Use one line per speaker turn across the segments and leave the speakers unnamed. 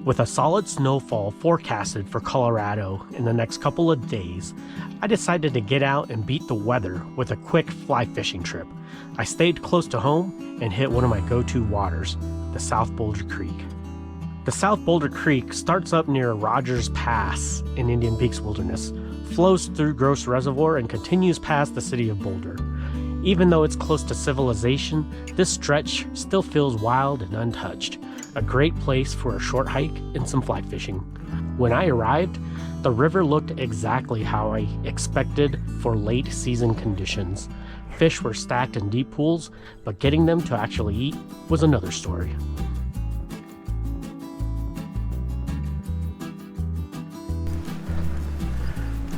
With a solid snowfall forecasted for Colorado in the next couple of days, I decided to get out and beat the weather with a quick fly fishing trip. I stayed close to home and hit one of my go-to waters, the South Boulder Creek. The South Boulder Creek starts up near Rogers Pass in Indian Peaks Wilderness, flows through Gross Reservoir, and continues past the city of Boulder. Even though it's close to civilization, this stretch still feels wild and untouched. A great place for a short hike and some fly fishing. When I arrived, the river looked exactly how I expected for late season conditions. Fish were stacked in deep pools, but getting them to actually eat was another story.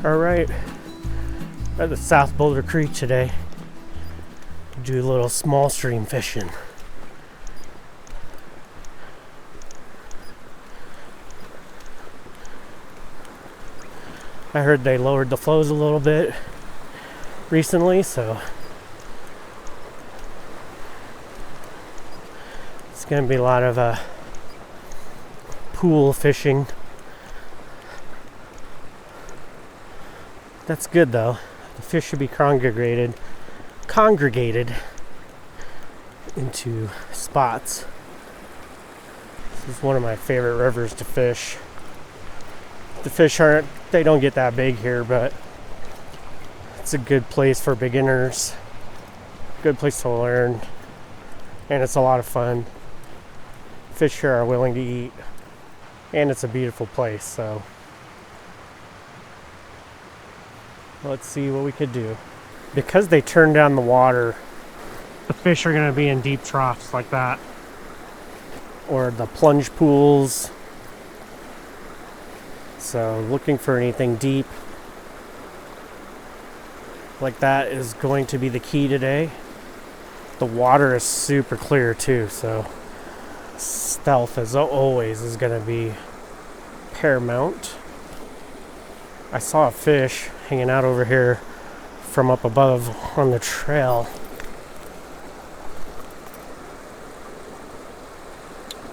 Alright, at the South Boulder Creek today. Do a little small stream fishing. I heard they lowered the flows a little bit recently, so it's going to be a lot of pool fishing. That's good though. The fish should be congregated into spots. This is one of my favorite rivers to fish. The fish they don't get that big here, but it's a good place for beginners. Good place to learn. And it's a lot of fun. Fish here are willing to eat. And it's a beautiful place, so let's see what we could do. Because they turn down the water, the fish are going to be in deep troughs like that. Or the plunge pools. So looking for anything deep like that is going to be the key today. The water is super clear too, so stealth as always is going to be paramount. I saw a fish hanging out over here from up above on the trail.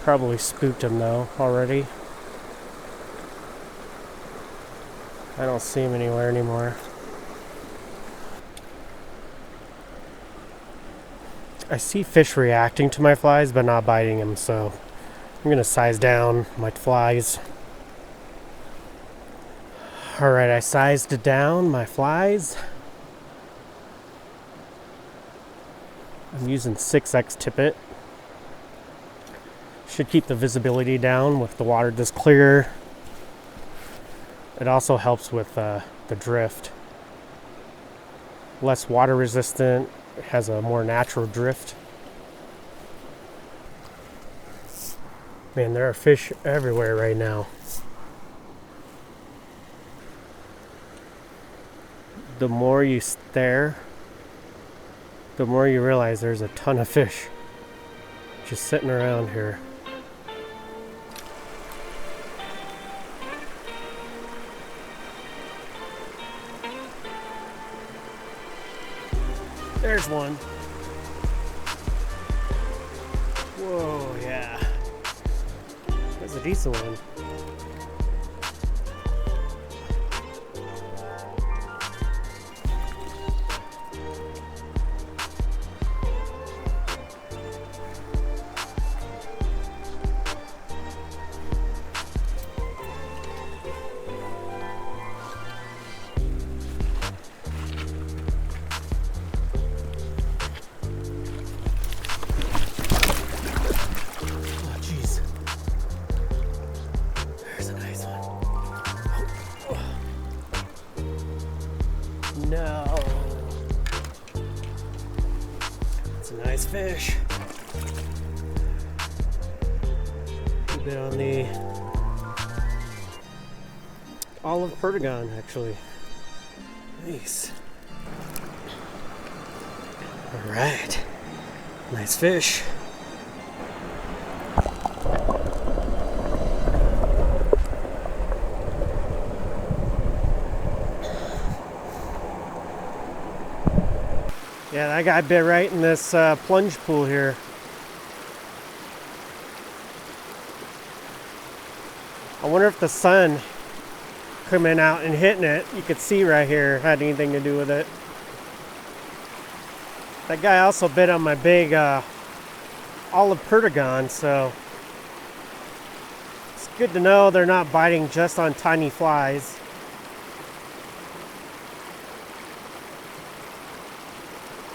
Probably spooked him though already. I don't see him anywhere anymore. I see fish reacting to my flies but not biting them, so I'm going to size down my flies. Alright, I sized down my flies. I'm using 6X tippet. Should keep the visibility down with the water this clear. It also helps with the drift. Less water resistant, it has a more natural drift. Man, there are fish everywhere right now. The more you stare, the more you realize there's a ton of fish just sitting around here. There's one. Whoa, yeah. That's a decent one. No. It's a nice fish. A bit on the Olive Perdigon, actually. Nice. All right. Nice fish. Yeah, that guy bit right in this plunge pool here. I wonder if the sun coming out and hitting it, you could see right here, had anything to do with it. That guy also bit on my big Olive Perdigon, so it's good to know they're not biting just on tiny flies.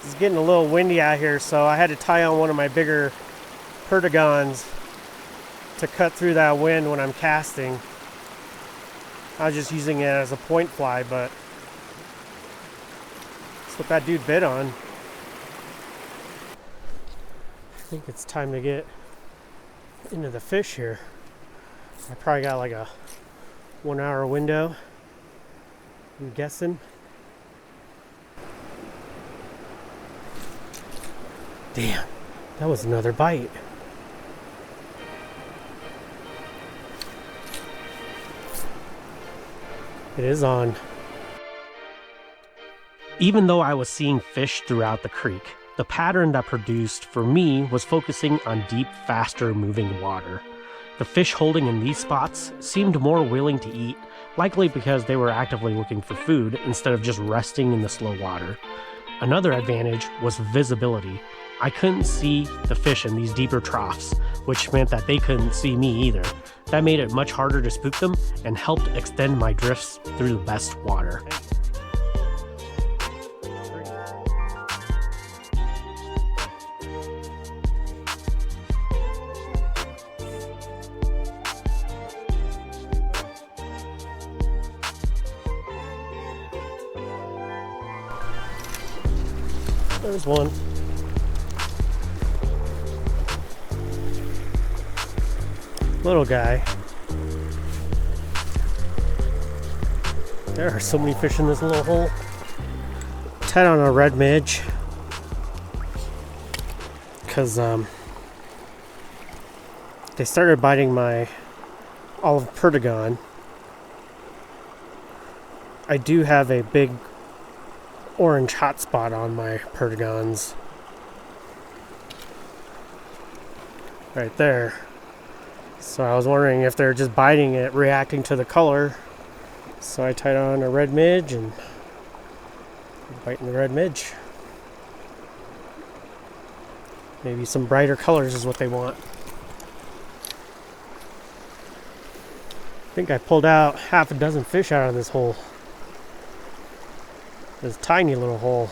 It's getting a little windy out here, so I had to tie on one of my bigger Perdigons to cut through that wind when I'm casting. I was just using it as a point fly, but that's what that dude bit on. I think it's time to get into the fish here. I probably got like a 1 hour window, I'm guessing. Damn, that was another bite. It is on. Even though I was seeing fish throughout the creek, the pattern that produced for me was focusing on deep, faster moving water. The fish holding in these spots seemed more willing to eat, likely because they were actively looking for food instead of just resting in the slow water. Another advantage was visibility. I couldn't see the fish in these deeper troughs, which meant that they couldn't see me either. That made it much harder to spook them and helped extend my drifts through the best water. There's one. Little guy. There are so many fish in this little hole. Tied on a red midge because they started biting my Olive Perdigon. I do have a big orange hot spot on my Perdigons right there. So I was wondering if they're just biting it, reacting to the color. So I tied on a red midge and biting the red midge. Maybe some brighter colors is what they want. I think I pulled out half a dozen fish out of this hole. This tiny little hole.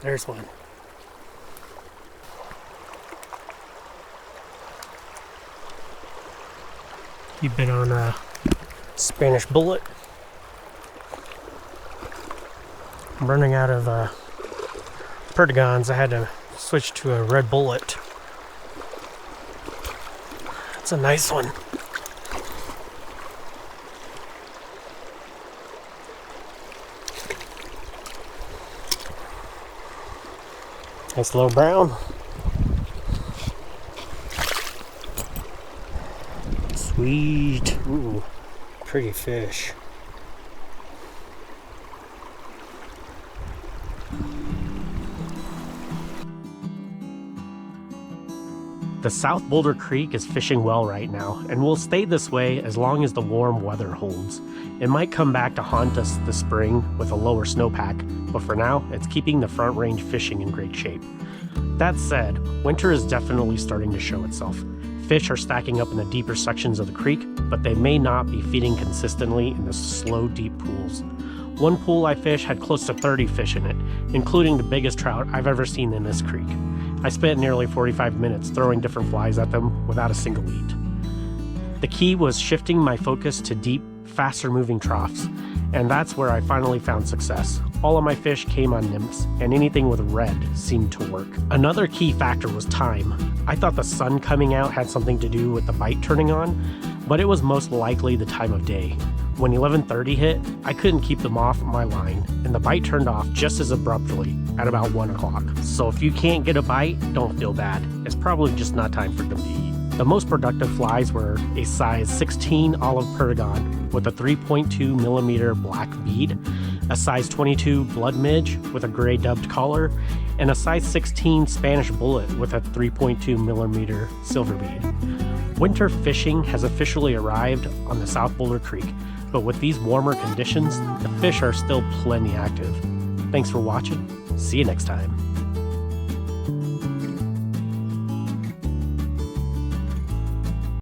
There's one. He bit on a Spanish bullet. I'm running out of Perdigons. I had to switch to a red bullet. That's a nice one. Nice little brown. Sweet. Ooh, pretty fish. The South Boulder Creek is fishing well right now, and will stay this way as long as the warm weather holds. It might come back to haunt us this spring with a lower snowpack, but for now, it's keeping the Front Range fishing in great shape. That said, winter is definitely starting to show itself. Fish are stacking up in the deeper sections of the creek, but they may not be feeding consistently in the slow, deep pools. One pool I fished had close to 30 fish in it, including the biggest trout I've ever seen in this creek. I spent nearly 45 minutes throwing different flies at them without a single eat. The key was shifting my focus to deep, faster moving troughs, and that's where I finally found success. All of my fish came on nymphs, and anything with red seemed to work. Another key factor was time. I thought the sun coming out had something to do with the bite turning on, but it was most likely the time of day. When 11:30 hit, I couldn't keep them off my line, and the bite turned off just as abruptly at about 1 o'clock. So if you can't get a bite, don't feel bad. It's probably just not time for them to eat. The most productive flies were a size 16 Olive Perdigon with a 3.2 millimeter black bead, a size 22 blood midge with a gray dubbed collar, and a size 16 Spanish bullet with a 3.2 millimeter silver bead. Winter fishing has officially arrived on the South Boulder Creek, but with these warmer conditions, the fish are still plenty active. Thanks for watching. See you next time.